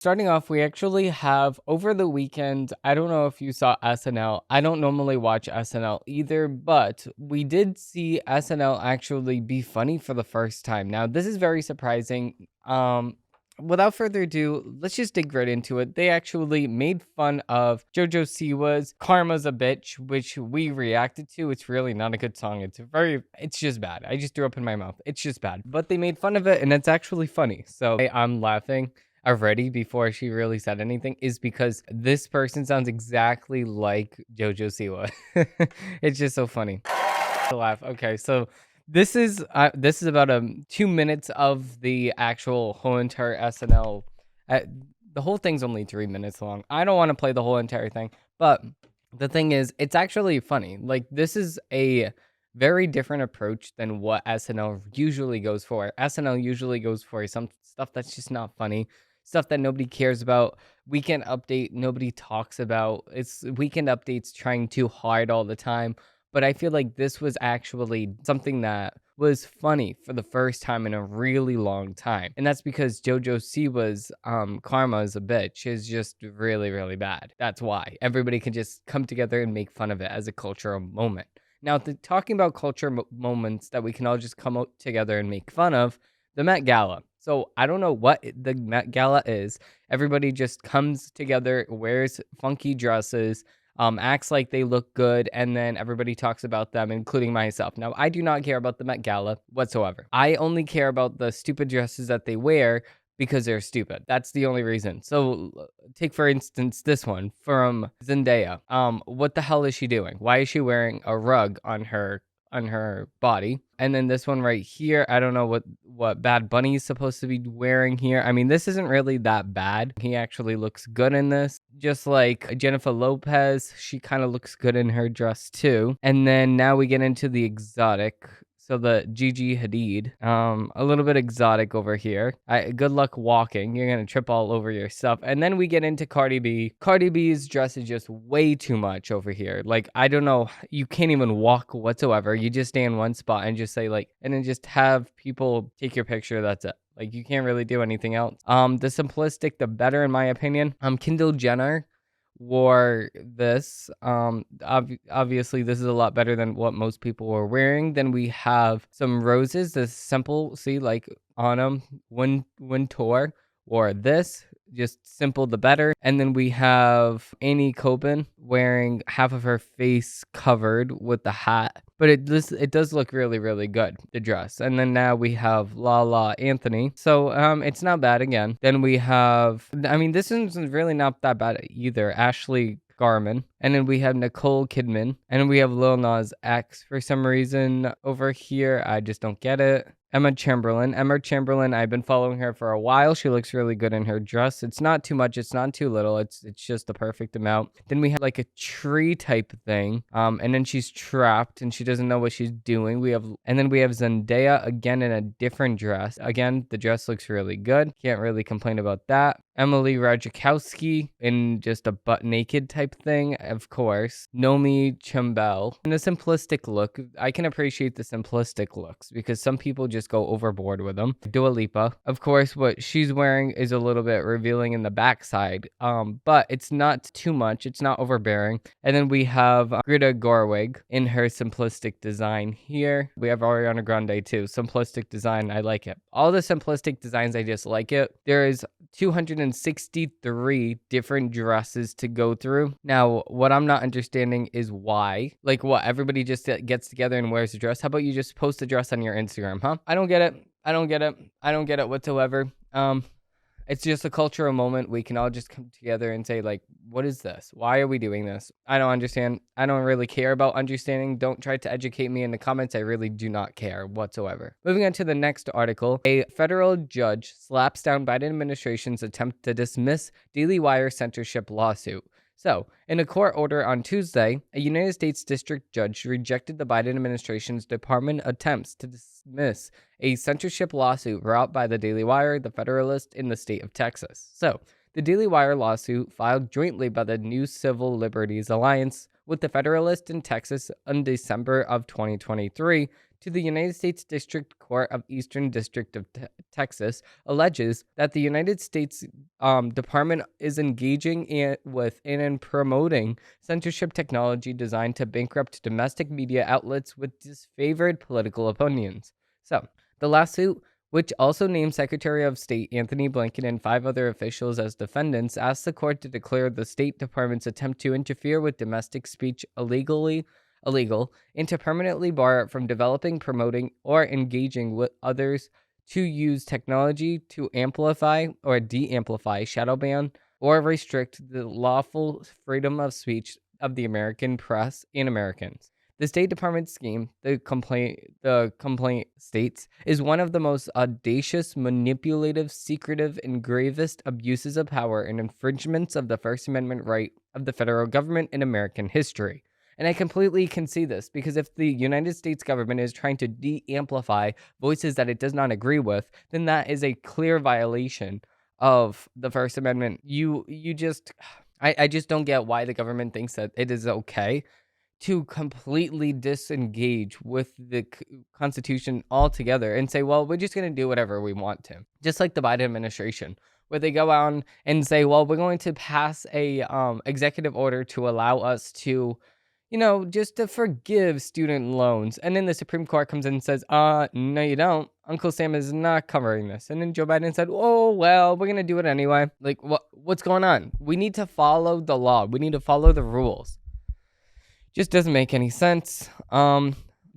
Starting off, we actually have over the weekend. I don't know if you saw SNL. I don't normally watch SNL either, but we did see SNL actually be funny for the first time. Now, this is very surprising. Without further ado, let's just dig right into it. They actually made fun of JoJo Siwa's Karma's a Bitch, which we reacted to. It's really not a good song. It's just bad. I just threw up in my mouth. It's just bad. But they made fun of it, and it's actually funny. So I'm laughing already before she really said anything is because this person sounds exactly like Jojo Siwa. It's just so funny to laugh. Okay, so this is about 2 minutes of the actual whole entire SNL. Uh, the whole thing's only 3 minutes long. I don't want to play the whole entire thing, but the thing is, it's actually funny. Like, this is a very different approach than what SNL usually goes for. SNL usually goes for some stuff that's just not funny, stuff that nobody cares about. Weekend Update, nobody talks about. It's Weekend Update's trying too hard all the time. But I feel like this was actually something that was funny for the first time in a really long time. And that's because JoJo Siwa's Karma is a Bitch is just really, really bad. That's why. Everybody can just come together and make fun of it as a cultural moment. Now, talking about moments that we can all just come out together and make fun of, the Met Gala. So I don't know what the Met Gala is. Everybody just comes together, wears funky dresses, acts like they look good, and then everybody talks about them, including myself. Now, I do not care about the Met Gala whatsoever. I only care about the stupid dresses that they wear because they're stupid. That's the only reason. So take for instance this one from Zendaya. What the hell is she doing? Why is she wearing a rug on her body? And then this one right here, I don't know what Bad Bunny is supposed to be wearing here. I mean, this isn't really that bad. He actually looks good in this. Just like Jennifer Lopez, she kind of looks good in her dress too. And then now we get into the exotic. So the Gigi Hadid, a little bit exotic over here. Good luck walking. You're gonna trip all over your stuff. And then we get into Cardi B. Cardi B's dress is just way too much over here. Like, I don't know, you can't even walk whatsoever. You just stay in one spot and just say and then just have people take your picture. That's it. Like, you can't really do anything else. The simplistic, the better, in my opinion. Kendall Jenner wore this. Obviously this is a lot better than what most people were wearing. Then we have some roses, the simple, see, like on them, one tour wore this, just simple the better. And then we have Annie Coben wearing half of her face covered with the hat, but it does look really, really good, the dress. And then now we have La Anthony, so it's not bad again. Then we have, I mean, this is really not that bad either, Ashley Garman. And then we have Nicole Kidman, and then we have Lil Nas X for some reason over here. I just don't get it. Emma Chamberlain, I've been following her for a while. She looks really good in her dress. It's not too much, it's not too little. It's just the perfect amount. Then we have like a tree type thing. And then she's trapped and she doesn't know what she's doing. And then we have Zendaya again in a different dress. Again, the dress looks really good. Can't really complain about that. Emily Ratajkowski in just a butt naked type thing, of course. Nomi Chambel in a simplistic look. I can appreciate the simplistic looks because some people just go overboard with them. Dua Lipa, of course, what she's wearing is a little bit revealing in the backside, but it's not too much. It's not overbearing. And then we have Greta Gerwig in her simplistic design here. We have Ariana Grande too. Simplistic design, I like it. All the simplistic designs, I just like it. There is 263 different dresses to go through. Now, what I'm not understanding is why. Like, what, everybody just gets together and wears a dress? How about you just post a dress on your Instagram, huh? I don't get it. I don't get it whatsoever. It's just a cultural moment. We can all just come together and say, like, what is this? Why are we doing this? I don't understand. I don't really care about understanding. Don't try to educate me in the comments. I really do not care whatsoever. Moving on to the next article. A federal judge slaps down Biden administration's attempt to dismiss Daily Wire censorship lawsuit. So, in a court order on Tuesday, a United States district judge rejected the Biden administration's department attempts to dismiss a censorship lawsuit brought by the Daily Wire, the Federalists, in the state of Texas. So, the Daily Wire lawsuit, filed jointly by the New Civil Liberties Alliance, with the Federalists in Texas in December of 2023 to the United States District Court of Eastern District of Texas, alleges that the United States Department is engaging in promoting censorship technology designed to bankrupt domestic media outlets with disfavored political opinions. So, the lawsuit, which also named Secretary of State Anthony Blinken and 5 other officials as defendants, asked the court to declare the State Department's attempt to interfere with domestic speech illegal and to permanently bar it from developing, promoting, or engaging with others to use technology to amplify or de-amplify, shadow ban, or restrict the lawful freedom of speech of the American press and Americans. The State Department scheme, the complaint states, is one of the most audacious, manipulative, secretive, and gravest abuses of power and infringements of the First Amendment right of the federal government in American history. And I completely can see this, because if the United States government is trying to de-amplify voices that it does not agree with, then that is a clear violation of the First Amendment. I just don't get why the government thinks that it is okay to completely disengage with the Constitution altogether and say, well, we're just going to do whatever we want to. Just like the Biddn administration, where they go on and say, well, we're going to pass a executive order to allow us to, just to forgive student loans. And then the Supreme Court comes in and says, no, you don't. Uncle Sam is not covering this. And then Joe Biden said, oh, well, we're going to do it anyway. Like, what's going on? We need to follow the law. We need to follow the rules. Just doesn't make any sense.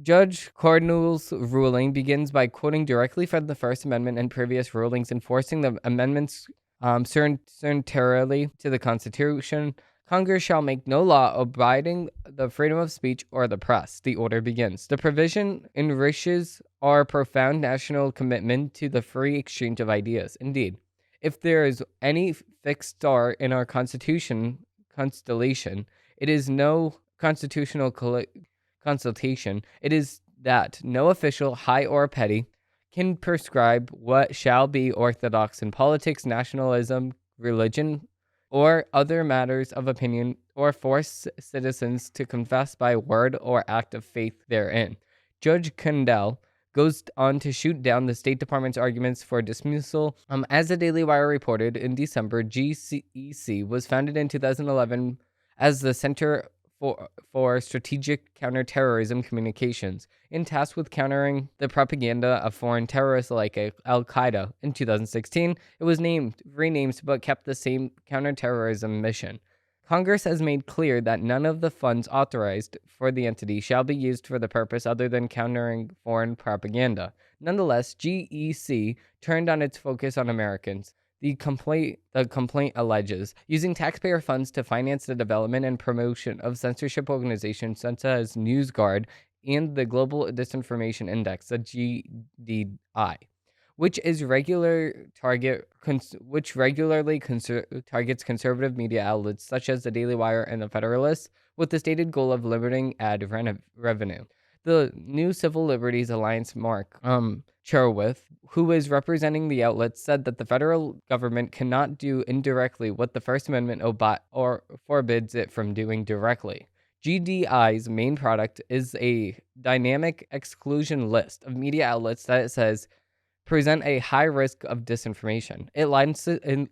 Judge Cardinal's ruling begins by quoting directly from the First Amendment and previous rulings, enforcing the amendments surrentarily to the Constitution. Congress shall make no law abiding the freedom of speech or the press. The order begins. The provision enriches our profound national commitment to the free exchange of ideas. Indeed, if there is any fixed star in our constellation, it is no constitutional consultation. It is that no official, high or petty, can prescribe what shall be orthodox in politics, nationalism, religion, or other matters of opinion, or force citizens to confess by word or act of faith therein. Judge Kendall goes on to shoot down the State Department's arguments for dismissal. As the Daily Wire reported in December, GCEC was founded in 2011 as the Center for Strategic Counterterrorism Communications, in task with countering the propaganda of foreign terrorists like Al-Qaeda. In 2016, it was renamed, but kept the same counterterrorism mission. Congress has made clear that none of the funds authorized for the entity shall be used for the purpose other than countering foreign propaganda. Nonetheless, GEC turned on its focus on Americans. The complaint alleges using taxpayer funds to finance the development and promotion of censorship organizations such as NewsGuard and the Global Disinformation Index, the GDI, which regularly targets conservative media outlets such as the Daily Wire and the Federalists, with the stated goal of limiting ad revenue. The New Civil Liberties Alliance Mark Cherwith, who is representing the outlet, said that the federal government cannot do indirectly what the First Amendment forbids it from doing directly. GDI's main product is a dynamic exclusion list of media outlets that it says present a high risk of disinformation. It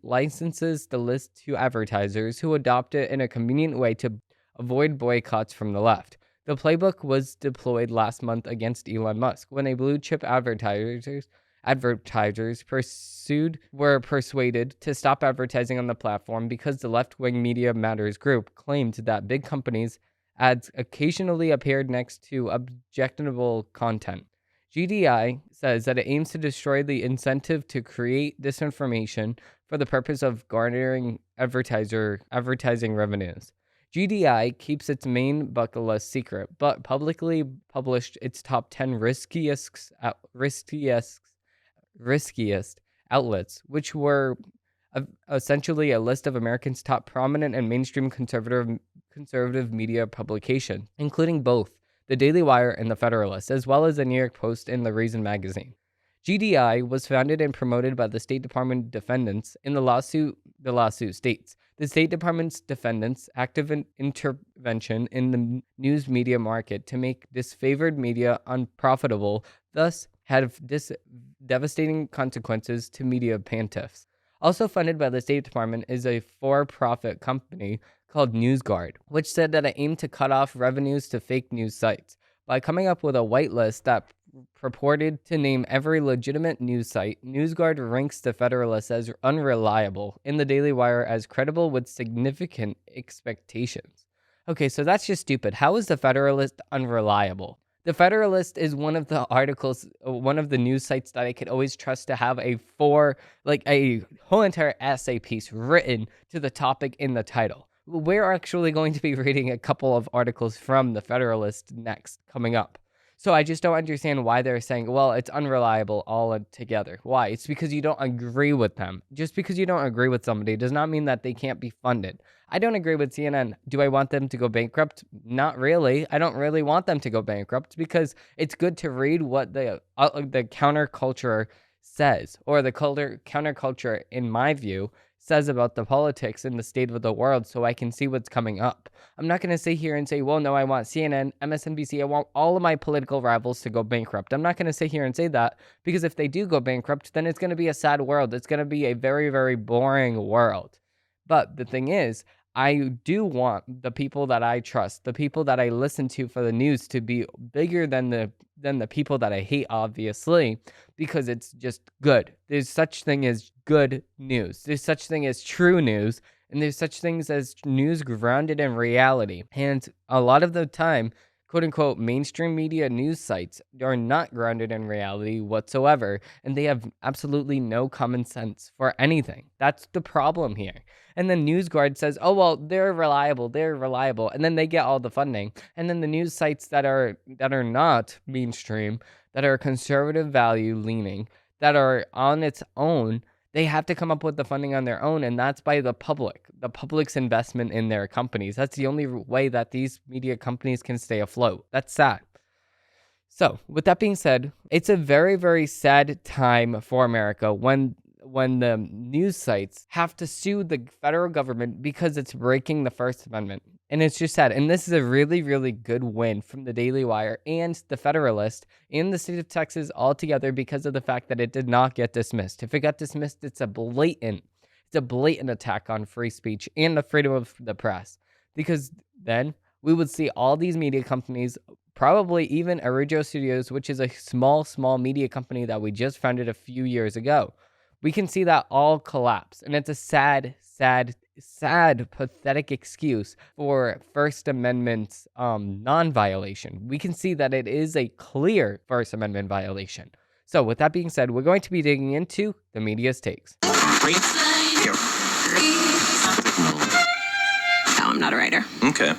licenses the list to advertisers who adopt it in a convenient way to avoid boycotts from the left. The playbook was deployed last month against Elon Musk when a blue-chip advertisers were persuaded to stop advertising on the platform because the left-wing Media Matters group claimed that big companies' ads occasionally appeared next to objectionable content. GDI says that it aims to destroy the incentive to create disinformation for the purpose of garnering advertising revenues. GDI keeps its main bucket list secret, but publicly published its top 10 riskiest outlets, which were essentially a list of Americans' top prominent and mainstream conservative media publications, including both the Daily Wire and the Federalist, as well as the New York Post and the Reason magazine. GDI was founded and promoted by the State Department defendants in the lawsuit. The lawsuit states The State Department's defendants' active intervention in the news media market to make disfavored media unprofitable, thus had devastating consequences to media plaintiffs. Also funded by the State Department is a for-profit company called NewsGuard, which said that it aimed to cut off revenues to fake news sites by coming up with a whitelist that purported to name every legitimate news site. NewsGuard ranks the Federalists as unreliable and the Daily Wire as credible with significant expectations. Okay, so that's just stupid. How is the Federalist unreliable? The Federalist is one of the articles, one of the news sites that I could always trust to have a whole entire essay piece written to the topic in the title. We're actually going to be reading a couple of articles from the Federalist next, coming up. So I just don't understand why they're saying, well, it's unreliable altogether. Why? It's because you don't agree with them. Just because you don't agree with somebody does not mean that they can't be funded. I don't agree with CNN. Do I want them to go bankrupt? Not really. I don't really want them to go bankrupt because it's good to read what the counterculture says, or the counterculture, in my view, says about the politics and the state of the world, so I can see what's coming up. I'm not going to sit here and say, well, no, I want CNN, MSNBC, I want all of my political rivals to go bankrupt. I'm not going to sit here and say that, because if they do go bankrupt, then it's going to be a sad world. It's going to be a very, very boring world. But the thing is, I do want the people that I trust, the people that I listen to for the news, to be bigger than the people that I hate, obviously, because it's just good. There's such thing as good news. There's such thing as true news, and there's such things as news grounded in reality. And a lot of the time, quote unquote, mainstream media news sites are not grounded in reality whatsoever, and they have absolutely no common sense for anything. That's the problem here. And then NewsGuard says, oh, well, they're reliable, and then they get all the funding. And then the news sites that are not mainstream, that are conservative value leaning, that are on its own, they have to come up with the funding on their own, and that's by the public's investment in their companies. That's the only way that these media companies can stay afloat. That's sad. So, with that being said, it's a very, very sad time for America when the news sites have to sue the federal government because it's breaking the First Amendment. And it's just sad. And this is a really, really good win from the Daily Wire and the Federalist and the state of Texas altogether because of the fact that it did not get dismissed. If it got dismissed, it's a blatant attack on free speech and the freedom of the press. Because then we would see all these media companies, probably even Araujo Studios, which is a small media company that we just founded a few years ago. We can see that all collapse. And it's a sad, pathetic excuse for First Amendment non-violation. We can see that it is a clear First Amendment violation. So with that being said, we're going to be digging into the media's takes. No, I'm not a writer. Okay.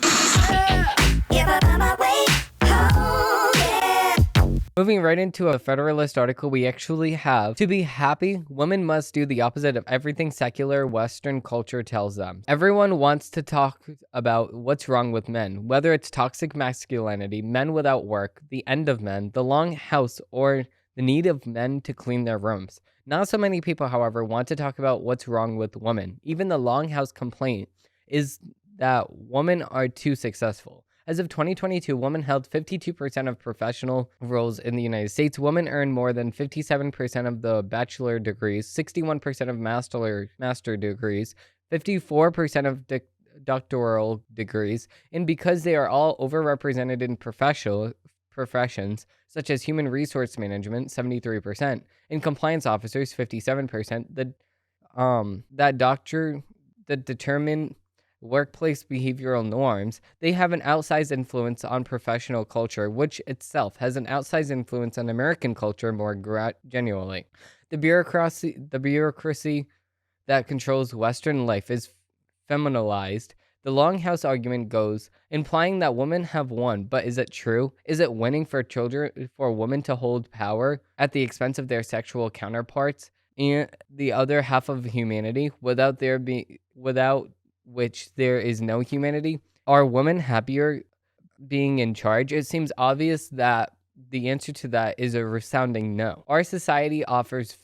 Moving right into a Federalist article, we actually have, to be happy, women must do the opposite of everything secular Western culture tells them. Everyone wants to talk about what's wrong with men, whether it's toxic masculinity, men without work, the end of men, the long house, or the need of men to clean their rooms. Not so many people, however, want to talk about what's wrong with women. Even the longhouse complaint is that women are too successful. As of 2022, women held 52% of professional roles in the United States. Women earned more than 57% of the bachelor degrees, 61% of master degrees, 54% of doctoral degrees, and because they are all overrepresented in professions such as human resource management, 73%, and compliance officers, 57%, that determine workplace behavioral norms, they have an outsized influence on professional culture, which itself has an outsized influence on American culture more genuinely. The bureaucracy that controls Western life is feminized. The longhouse argument goes, implying that women have won, but is it true? Is it winning for women to hold power at the expense of their sexual counterparts and the other half of humanity, without which there is no humanity? Are women happier being in charge? It seems obvious that the answer to that is a resounding no. Our society offers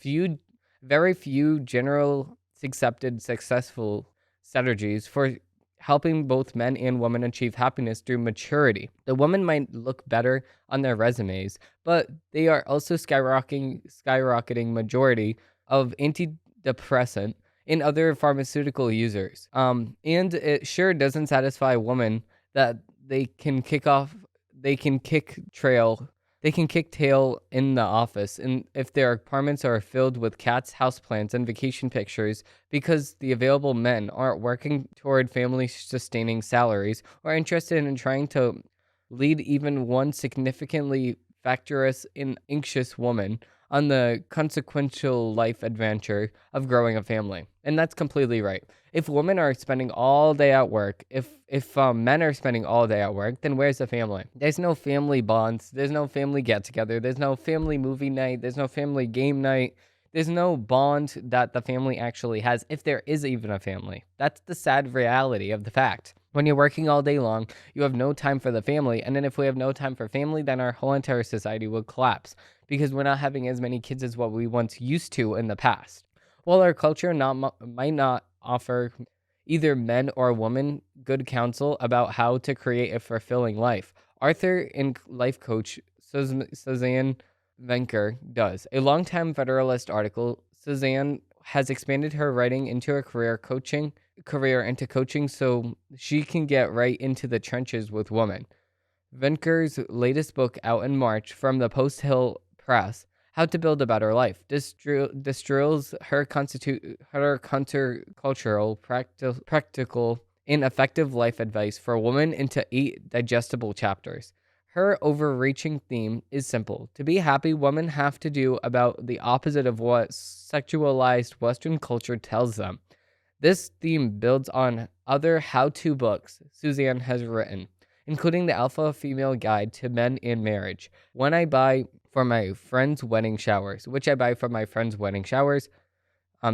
very few general accepted successful strategies for helping both men and women achieve happiness through maturity. The women might look better on their resumes, but they are also skyrocketing majority of antidepressant and other pharmaceutical users. And it sure doesn't satisfy women that they can kick off, they can kick trail they can kick tail in the office, and if their apartments are filled with cats, houseplants, and vacation pictures, because the available men aren't working toward family-sustaining salaries or interested in trying to lead even one significantly factious and anxious woman on the consequential life adventure of growing a family. And that's completely right. If women are spending all day at work, if men are spending all day at work, then where's the family? There's no family bonds. There's no family get together. There's no family movie night. There's no family game night. There's no bond that the family actually has, if there is even a family. That's the sad reality of the fact. When you're working all day long, you have no time for the family. And then if we have no time for family, then our whole entire society will collapse because we're not having as many kids as what we once used to in the past. While our culture might not offer either men or women good counsel about how to create a fulfilling life, author and life coach Suzanne Venker does. A longtime Federalist article, Suzanne has expanded her writing into a career into coaching so she can get right into the trenches with women. Venker's latest book, out in March from the Post Hill Press, How to Build a Better Life, distills her countercultural, practical, and effective life advice for women into 8 digestible chapters. Her overreaching theme is simple. To be happy, women have to do about the opposite of what sexualized Western culture tells them. This theme builds on other how-to books Suzanne has written, including the Alpha Female Guide to Men in Marriage, which I buy for my friends' wedding showers,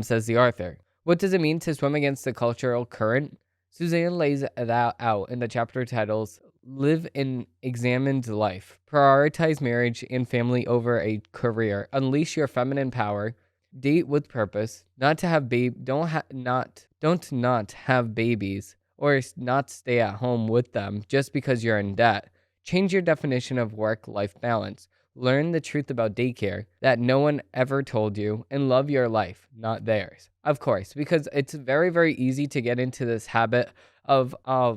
says the author. What does it mean to swim against the cultural current? Suzanne lays that out in the chapter titles Live an Examined Life, Prioritize Marriage and Family Over a Career, Unleash Your Feminine Power, Date with Purpose, Not to Have not have babies, or not stay at home with them just because you're in debt. Change your definition of work-life balance. Learn the truth about daycare that no one ever told you, and love your life, not theirs. Of course, because it's very, very easy to get into this habit of I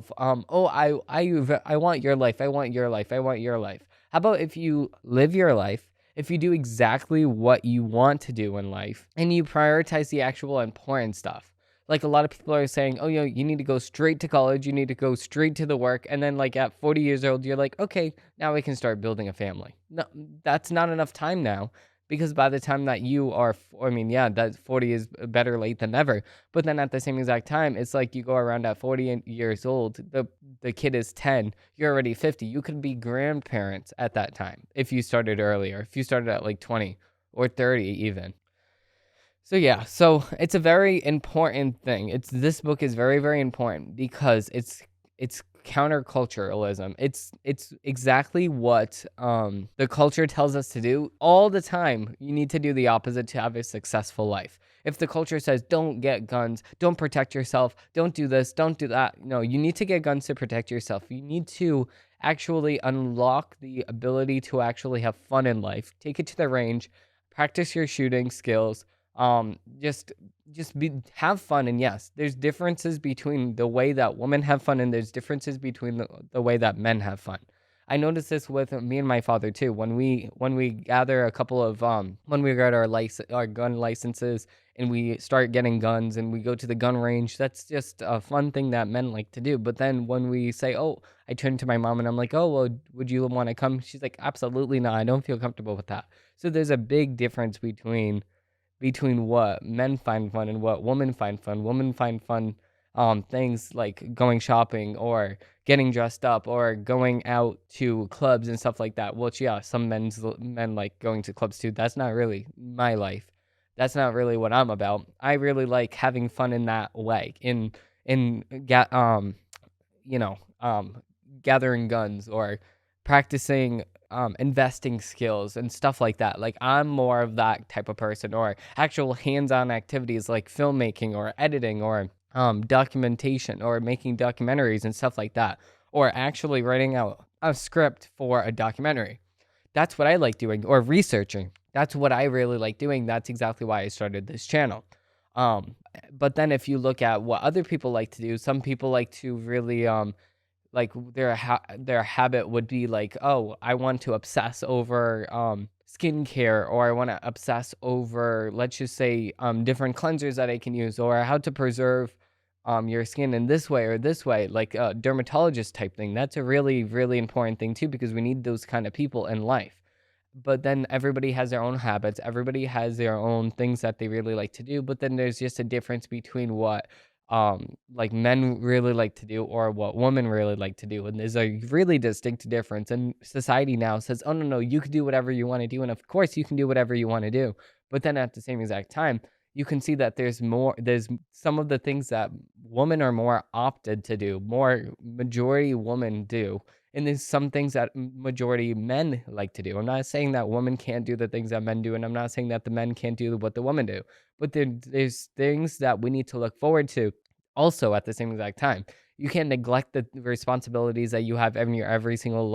want your life, I want your life, I want your life. How about if you live your life, if you do exactly what you want to do in life, and you prioritize the actual important stuff? Like a lot of people are saying, oh, you need to go straight to college, you need to go straight to the work, and then like at 40 years old, you're like, okay, now we can start building a family. No, that's not enough time now, because by the time that you are, that 40 is better late than never, but then at the same exact time, it's like you go around at 40 years old, the kid is 10, you're already 50, you could be grandparents at that time if you started earlier, if you started at like 20 or 30 even. So it's a very important thing. This book is very, very important because it's counterculturalism. It's exactly what the culture tells us to do all the time. You need to do the opposite to have a successful life. If the culture says don't get guns, don't protect yourself, don't do this, don't do that, no, you need to get guns to protect yourself. You need to actually unlock the ability to actually have fun in life. Take it to the range, practice your shooting skills. Have fun. And yes, there's differences between the way that women have fun, and there's differences between the way that men have fun. I noticed this with me and my father too. When we gather a couple of when we got our gun licenses and we start getting guns and we go to the gun range, that's just a fun thing that men like to do. But then when we say, oh, I turn to my mom and I'm like, oh, well, would you want to come? She's like, absolutely not. I don't feel comfortable with that. So there's a big difference between what men find fun and what women find fun. Women find fun things like going shopping or getting dressed up or going out to clubs and stuff like that. Which, yeah, some men like going to clubs too. That's not really my life. That's not really what I'm about. I really like having fun in that way, gathering guns or practicing investing skills and stuff like that. Like I'm more of that type of person, or actual hands-on activities like filmmaking or editing or documentation or making documentaries and stuff like that, or actually writing out a script for a documentary. That's what I like doing, or researching. That's what I really like doing. That's exactly why I started this channel. But then if you look at what other people like to do, some people like to really like their habit would be like, oh, I want to obsess over skincare, or I want to obsess over, let's just say, different cleansers that I can use, or how to preserve your skin in this way or this way, like a dermatologist type thing. That's a really, really important thing too, because we need those kind of people in life. But then everybody has their own habits. Everybody has their own things that they really like to do. But then there's just a difference between what like men really like to do or what women really like to do. And there's a really distinct difference. And society now says, oh, no, you can do whatever you want to do. And of course you can do whatever you want to do. But then at the same exact time, you can see that there's some of the things that women are more opted to do, more majority women do. And there's some things that majority men like to do. I'm not saying that women can't do the things that men do, and I'm not saying that the men can't do what the women do. But there's things that we need to look forward to also at the same exact time. You can't neglect the responsibilities that you have in your every single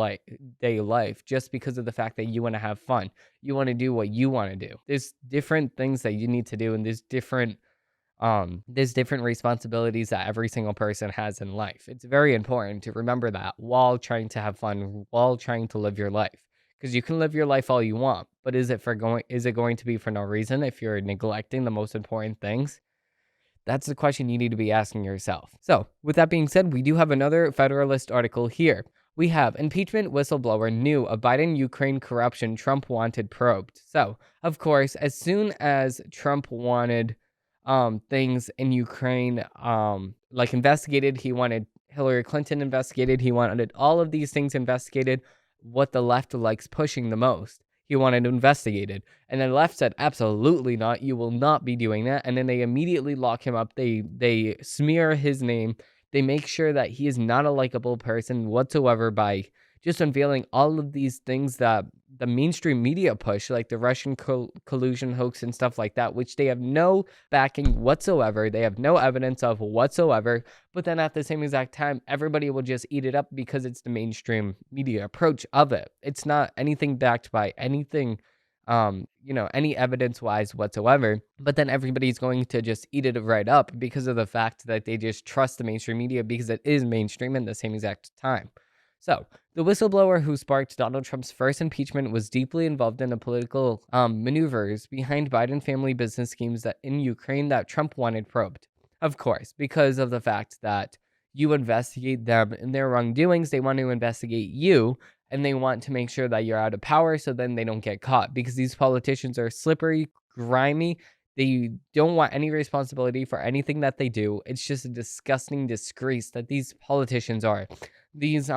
day life just because of the fact that you want to have fun. You want to do what you want to do. There's different things that you need to do, and there's different responsibilities that every single person has in life. It's very important to remember that while trying to have fun, while trying to live your life. Because you can live your life all you want, but is it going to be for no reason if you're neglecting the most important things? That's the question you need to be asking yourself. So, with that being said, we do have another Federalist article here. We have impeachment whistleblower knew of Biden Ukraine corruption Trump wanted probed. So, of course, as soon as Trump wanted things in Ukraine like investigated, he wanted Hillary Clinton investigated, he wanted all of these things investigated, what the left likes pushing the most. He wanted investigated. And the left said, absolutely not. You will not be doing that. And then they immediately lock him up. They smear his name. They make sure that he is not a likable person whatsoever by just unveiling all of these things that the mainstream media push, like the Russian collusion hoax and stuff like that, which they have no backing whatsoever. They have no evidence of whatsoever. But then at the same exact time, everybody will just eat it up because it's the mainstream media approach of it. It's not anything backed by anything, any evidence-wise whatsoever. But then everybody's going to just eat it right up because of the fact that they just trust the mainstream media because it is mainstream in the same exact time. So, the whistleblower who sparked Donald Trump's first impeachment was deeply involved in the political maneuvers behind Biden family business schemes that in Ukraine that Trump wanted probed. Of course, because of the fact that you investigate them in their wrongdoings, they want to investigate you, and they want to make sure that you're out of power so then they don't get caught, because these politicians are slippery, grimy. They don't want any responsibility for anything that they do. It's just a disgusting disgrace that these politicians are. These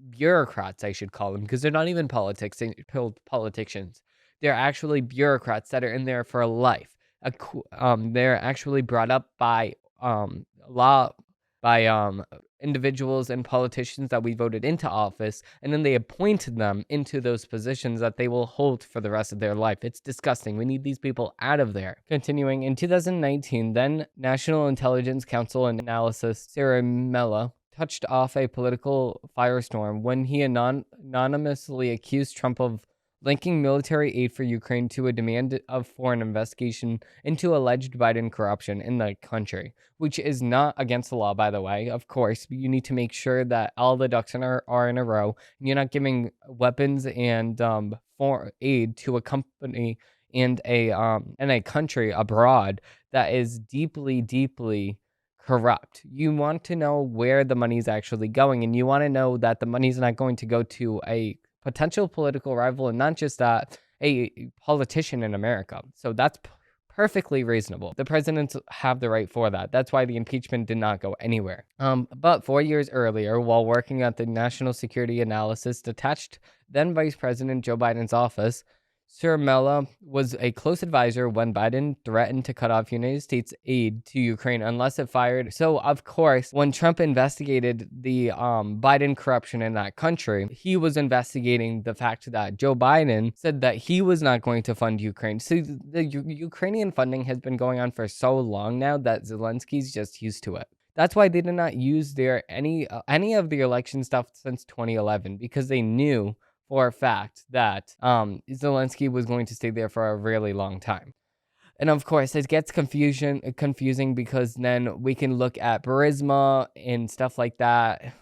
bureaucrats, I should call them, because they're not even politicians. They're actually bureaucrats that are in there for life. They're actually brought up by individuals and politicians that we voted into office, and then they appointed them into those positions that they will hold for the rest of their life. It's disgusting. We need these people out of there. Continuing, in 2019, then National Intelligence Council analysis Sarah Mella touched off a political firestorm when he anonymously accused Trump of linking military aid for Ukraine to a demand of foreign investigation into alleged Biden corruption in the country, which is not against the law, by the way. Of course, you need to make sure that all the ducks are in a row, and you're not giving weapons and foreign aid to a company and a country abroad that is deeply, deeply corrupt. You want to know where the money is actually going, and you want to know that the money is not going to go to a potential political rival, and not just that, a politician in America. So that's perfectly reasonable. The presidents have the right for that. That's why the impeachment did not go anywhere. But 4 years earlier, while working at the National Security Analysis detached then Vice President Joe Biden's office, Surmela was a close advisor when Biden threatened to cut off United States aid to Ukraine unless it fired. So, of course, when Trump investigated the Biden corruption in that country, he was investigating the fact that Joe Biden said that he was not going to fund Ukraine. So, the Ukrainian funding has been going on for so long now that Zelensky's just used to it. That's why they did not use any of the election stuff since 2011, because they knew for a fact that Zelensky was going to stay there for a really long time. And of course, it gets confusing because then we can look at Burisma and stuff like that.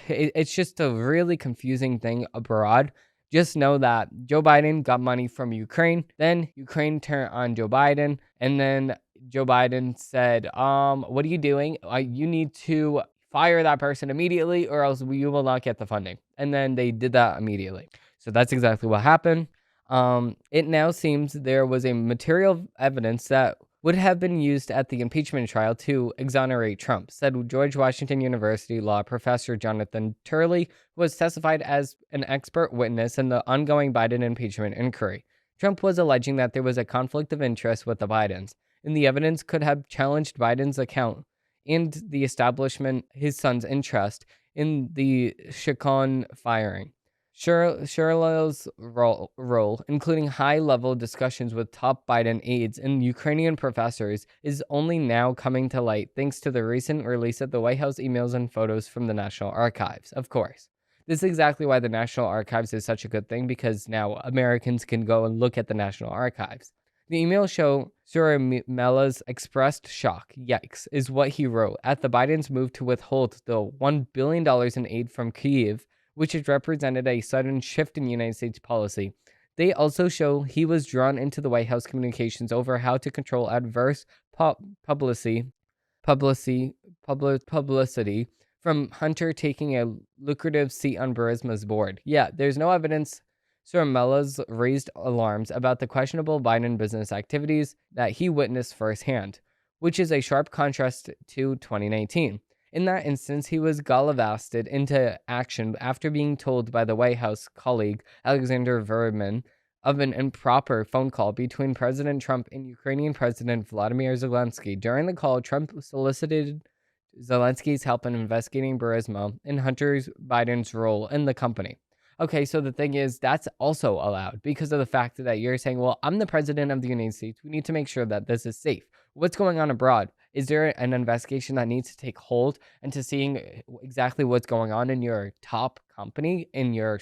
It's just a really confusing thing abroad. Just know that Joe Biden got money from Ukraine, then Ukraine turned on Joe Biden, and then Joe Biden said, what are you doing? You need to fire that person immediately or else you will not get the funding. And then they did that immediately. So that's exactly what happened. It now seems there was a material evidence that would have been used at the impeachment trial to exonerate Trump, said George Washington University law professor Jonathan Turley, who was testified as an expert witness in the ongoing Biden impeachment inquiry. Trump was alleging that there was a conflict of interest with the Bidens, and the evidence could have challenged Biden's account and the establishment, his son's interest in the Chacon firing. Sherlow's role, including high-level discussions with top Biden aides and Ukrainian professors, is only now coming to light thanks to the recent release of the White House emails and photos from the National Archives, of course. This is exactly why the National Archives is such a good thing, because now Americans can go and look at the National Archives. The emails show Surmela's expressed shock, yikes, is what he wrote, at the Bidens' move to withhold the $1 billion in aid from Kyiv, which has represented a sudden shift in United States policy. They also show he was drawn into the White House communications over how to control adverse publicity from Hunter taking a lucrative seat on Burisma's board. Yeah, there's no evidence. Surmela's raised alarms about the questionable Biden business activities that he witnessed firsthand, which is a sharp contrast to 2019. In that instance, he was gallivanted into action after being told by the White House colleague Alexander Verman of an improper phone call between President Trump and Ukrainian President Vladimir Zelensky. During the call, Trump solicited Zelensky's help in investigating Burisma and Hunter Biden's role in the company. Okay, so the thing is, that's also allowed because of the fact that you're saying, well, I'm the president of the United States. We need to make sure that this is safe. What's going on abroad? Is there an investigation that needs to take hold into seeing exactly what's going on in your top company, in your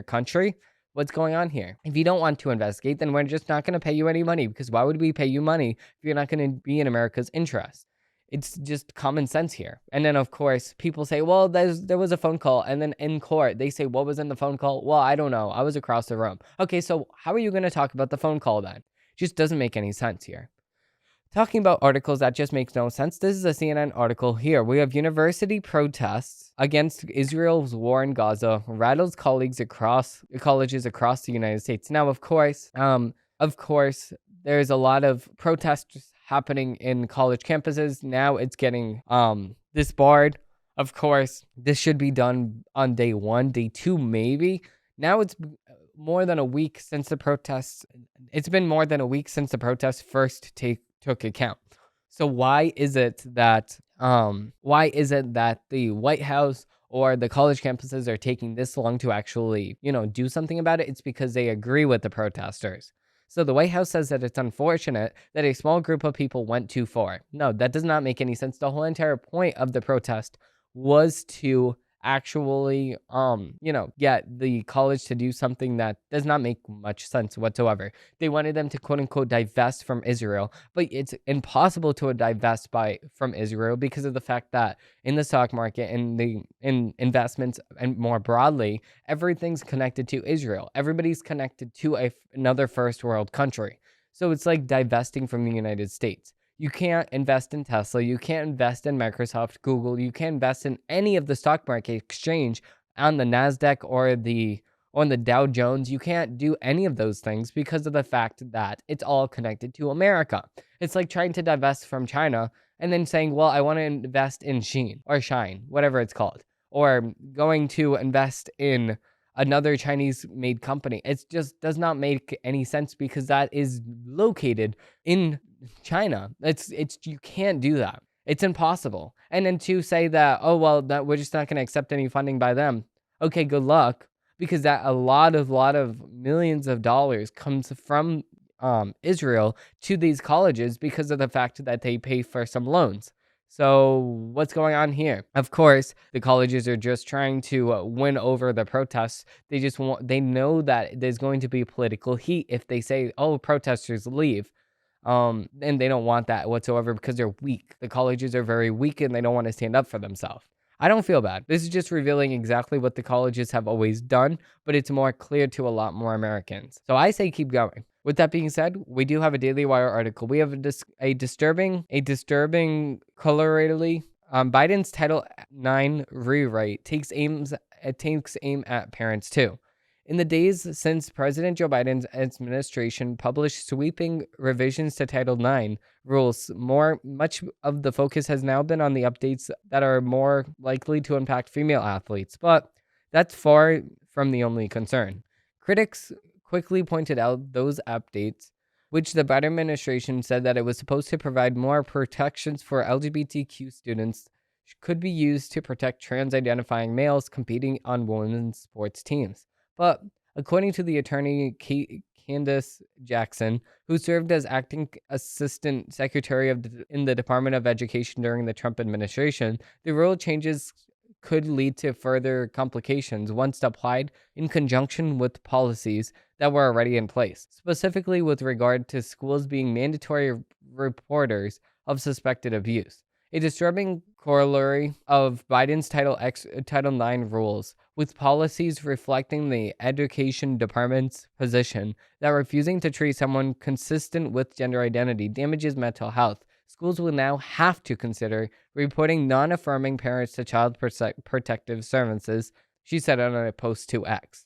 country? What's going on here? If you don't want to investigate, then we're just not going to pay you any money, because why would we pay you money if you're not going to be in America's interest? It's just common sense here. And then, of course, people say, well, there was a phone call. And then in court, they say, what was in the phone call? Well, I don't know. I was across the room. Okay, so how are you going to talk about the phone call then? It just doesn't make any sense here. Talking about articles that just makes no sense. This is a CNN article here. We have university protests against Israel's war in Gaza rattles colleges across the United States. Now, of course, there's a lot of protests happening in college campuses. Now it's getting disbarred. Of course, this should be done on day 1, day 2, maybe. Now it's more than a week since the protests. It's been more than a week since the protests first took account. So why is it that the White House or the college campuses are taking this long to actually, do something about it? It's because they agree with the protesters. So the White House says that it's unfortunate that a small group of people went too far. No, that does not make any sense. The whole entire point of the protest was to actually, get the college to do something that does not make much sense whatsoever. They wanted them to quote unquote divest from Israel, but it's impossible to divest from Israel because of the fact that in the stock market and in investments and more broadly, everything's connected to Israel. Everybody's connected to another first world country. So it's like divesting from the United States. You can't invest in Tesla. You can't invest in Microsoft, Google. You can't invest in any of the stock market exchange on the NASDAQ or on the Dow Jones. You can't do any of those things because of the fact that it's all connected to America. It's like trying to divest from China and then saying, well, I want to invest in Shine, whatever it's called, or going to invest in another Chinese-made company. It just does not make any sense because that is located in China. It's you can't do that. It's impossible. And then to say that, oh well, that we're just not going to accept any funding by them. Okay, good luck, because that a lot of millions of dollars comes from Israel to these colleges because of the fact that they pay for some loans. So what's going on here? Of course, the colleges are just trying to win over the protests. They know that there's going to be political heat if they say, "Oh, protesters leave." And they don't want that whatsoever because they're weak. The colleges are very weak and they don't want to stand up for themselves. I don't feel bad. This is just revealing exactly what the colleges have always done, but it's more clear to a lot more Americans. So I say keep going. With that being said, we do have a Daily Wire article. We have a disturbing colorally. Biden's Title IX rewrite takes aim at parents too. In the days since President Joe Biden's administration published sweeping revisions to Title IX rules, much of the focus has now been on the updates that are more likely to impact female athletes, but that's far from the only concern. Critics quickly pointed out those updates, which the Biddn administration said that it was supposed to provide more protections for LGBTQ students, could be used to protect trans-identifying males competing on women's sports teams. But according to the attorney Candace Jackson, who served as acting assistant secretary in the Department of Education during the Trump administration, the rule changes could lead to further complications once applied in conjunction with policies that were already in place, specifically with regard to schools being mandatory reporters of suspected abuse. A disturbing corollary of Biden's Title IX rules, with policies reflecting the education department's position that refusing to treat someone consistent with gender identity damages mental health. Schools will now have to consider reporting non-affirming parents to Child Protective Services, she said on a post to X.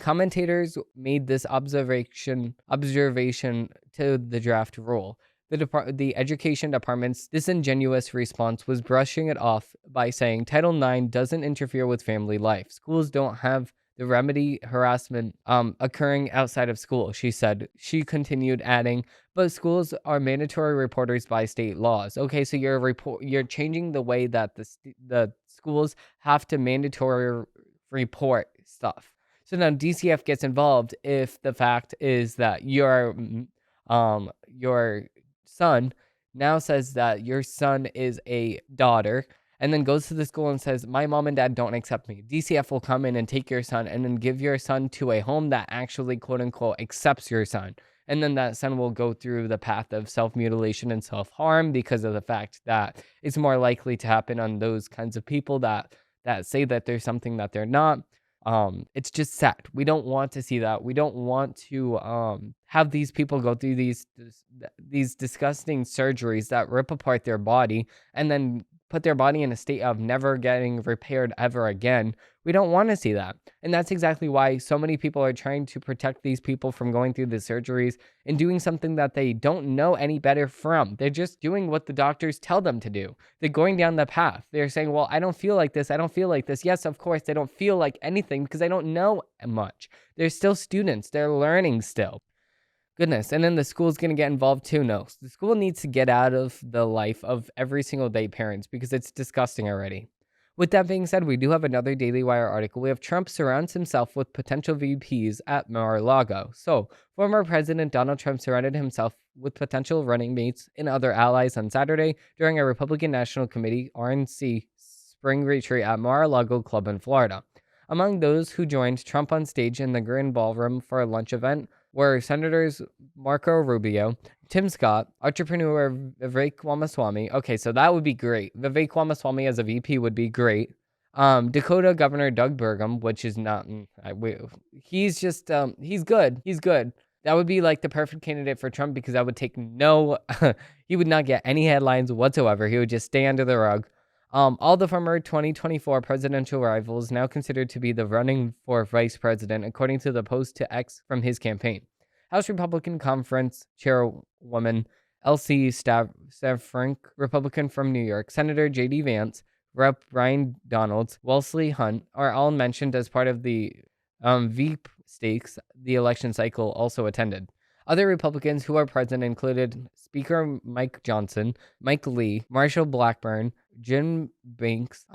Commentators made this observation to the draft rule. The education department's disingenuous response was brushing it off by saying Title IX doesn't interfere with family life. Schools don't have the remedy harassment occurring outside of school, she said. She continued, adding, but schools are mandatory reporters by state laws. Okay, so you're changing the way that the schools have to mandatory report stuff. So now DCF gets involved if the fact is that your son now says that your son is a daughter and then goes to the school and says, my mom and dad don't accept me. DCF will come in and take your son and then give your son to a home that actually, quote unquote, accepts your son. And then that son will go through the path of self-mutilation and self-harm because of the fact that it's more likely to happen on those kinds of people that say that there's something that they're not. It's just sad. We don't want to see that. We don't want to have these people go through these disgusting surgeries that rip apart their body and then put their body in a state of never getting repaired ever again. We don't want to see that. And that's exactly why so many people are trying to protect these people from going through the surgeries and doing something that they don't know any better from. They're just doing what the doctors tell them to do. They're going down the path. They're saying, well, I don't feel like this. I don't feel like this. Yes, of course, they don't feel like anything because they don't know much. They're still students. They're learning still. Goodness. And then the school's going to get involved too. No, the school needs to get out of the life of every single day parents because it's disgusting already. With that being said, we do have another Daily Wire article. We have Trump surrounds himself with potential VPs at Mar-a-Lago. So, former President Donald Trump surrounded himself with potential running mates and other allies on Saturday during a Republican National Committee RNC spring retreat at Mar-a-Lago Club in Florida. Among those who joined Trump on stage in the Grand Ballroom for a lunch event were Senators Marco Rubio, Tim Scott, entrepreneur Vivek Ramaswamy. Okay, so that would be great. Vivek Ramaswamy as a VP would be great. Dakota Governor Doug Burgum, which is not, he's just, he's good. He's good. That would be like the perfect candidate for Trump because that would take he would not get any headlines whatsoever. He would just stay under the rug. All the former 2024 presidential rivals now considered to be the running for vice president, according to the post to X from his campaign. House Republican Conference Chairwoman Elsie Stefanik, Republican from New York, Senator J.D. Vance, Rep. Ryan Donalds, Wellesley Hunt are all mentioned as part of the Veep stakes the election cycle also attended. Other Republicans who are present included Speaker Mike Johnson, Mike Lee, Marshall Blackburn, Jim Banks,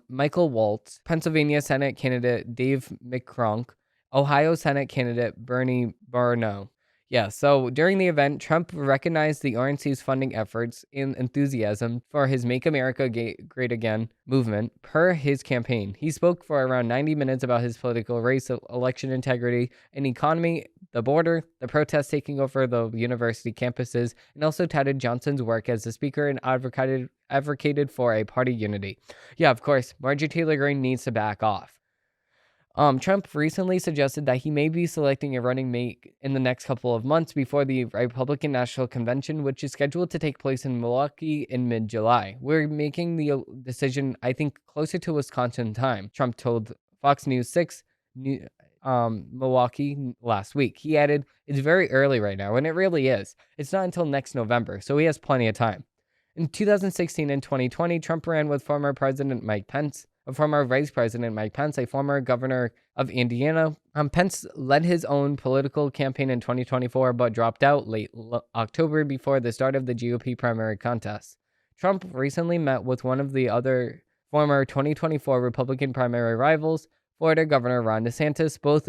Michael Waltz, Pennsylvania Senate candidate Dave McCronk, Ohio Senate candidate Bernie Barno. Yeah, so during the event, Trump recognized the RNC's funding efforts and enthusiasm for his Make America Great Again movement per his campaign. He spoke for around 90 minutes about his political race, election integrity, and economy, the border, the protests taking over the university campuses, and also touted Johnson's work as a speaker and advocated for a party unity. Yeah, of course, Marjorie Taylor Greene needs to back off. Trump recently suggested that he may be selecting a running mate in the next couple of months before the Republican National Convention, which is scheduled to take place in Milwaukee in mid-July. We're making the decision, I think, closer to Wisconsin time, Trump told Fox News 6 Milwaukee last week. He added, "It's very early right now," and it really is. It's not until next November, so he has plenty of time. In 2016 and 2020, Trump ran with former President Mike Pence, a former Vice President Mike Pence, a former governor of Indiana. Pence led his own political campaign in 2024, but dropped out late October before the start of the GOP primary contest. Trump recently met with one of the other former 2024 Republican primary rivals, Florida Governor Ron DeSantis. Both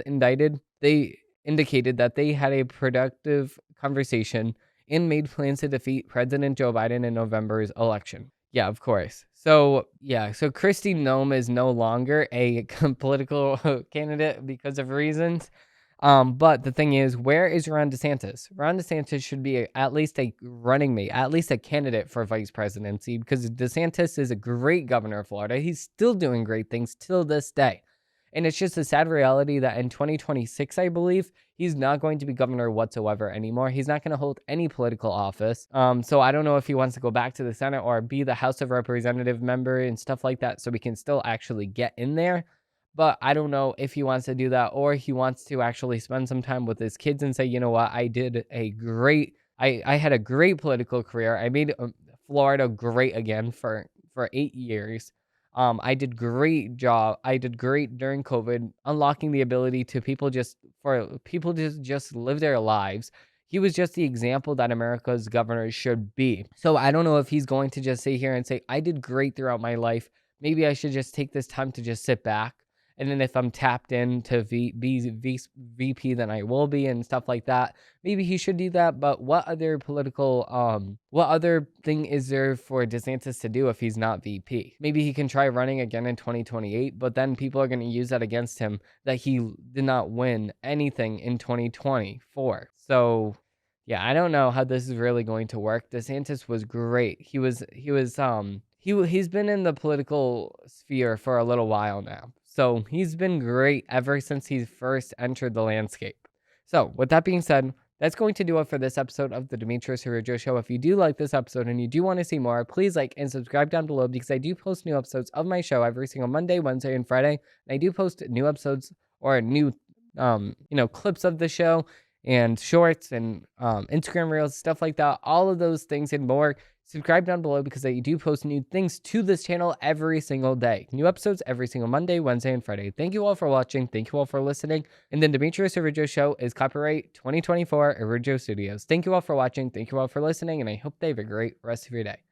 they indicated that they had a productive conversation and made plans to defeat President Joe Biden in November's election. Yeah, of course. So Kristi Noem is no longer a political candidate because of reasons. But the thing is, where is Ron DeSantis? Ron DeSantis should be at least a running mate, at least a candidate for vice presidency, because DeSantis is a great governor of Florida. He's still doing great things till this day. And it's just a sad reality that in 2026, I believe, he's not going to be governor whatsoever anymore. He's not going to hold any political office. So I don't know if he wants to go back to the Senate or be the House of Representative member and stuff like that so we can still actually get in there. But I don't know if he wants to do that or he wants to actually spend some time with his kids and say, you know what, I had a great political career. I made Florida great again for 8 years. I did great job. I did great during COVID, unlocking the ability to people to just live their lives. He was just the example that America's governor should be. So I don't know if he's going to just sit here and say, I did great throughout my life. Maybe I should just take this time to just sit back. And then if I'm tapped in to be VP, then I will be and stuff like that. Maybe he should do that. But what other thing is there for DeSantis to do if he's not VP? Maybe he can try running again in 2028, but then people are going to use that against him that he did not win anything in 2024. So yeah, I don't know how this is really going to work. DeSantis was great. He's been in the political sphere for a little while now. So he's been great ever since he first entered the landscape. So with that being said, that's going to do it for this episode of the Demetrios Araujo Show. If you do like this episode and you do want to see more, please like and subscribe down below because I do post new episodes of my show every single Monday, Wednesday, and Friday. And I do post new episodes or new, clips of the show and shorts and Instagram reels, stuff like that. All of those things and more. Subscribe down below because I do post new things to this channel every single day. New episodes every single Monday, Wednesday, and Friday. Thank you all for watching. Thank you all for listening. And then Demetrios Araujo Show is copyright 2024 Araujo Studios. Thank you all for watching. Thank you all for listening. And I hope they have a great rest of your day.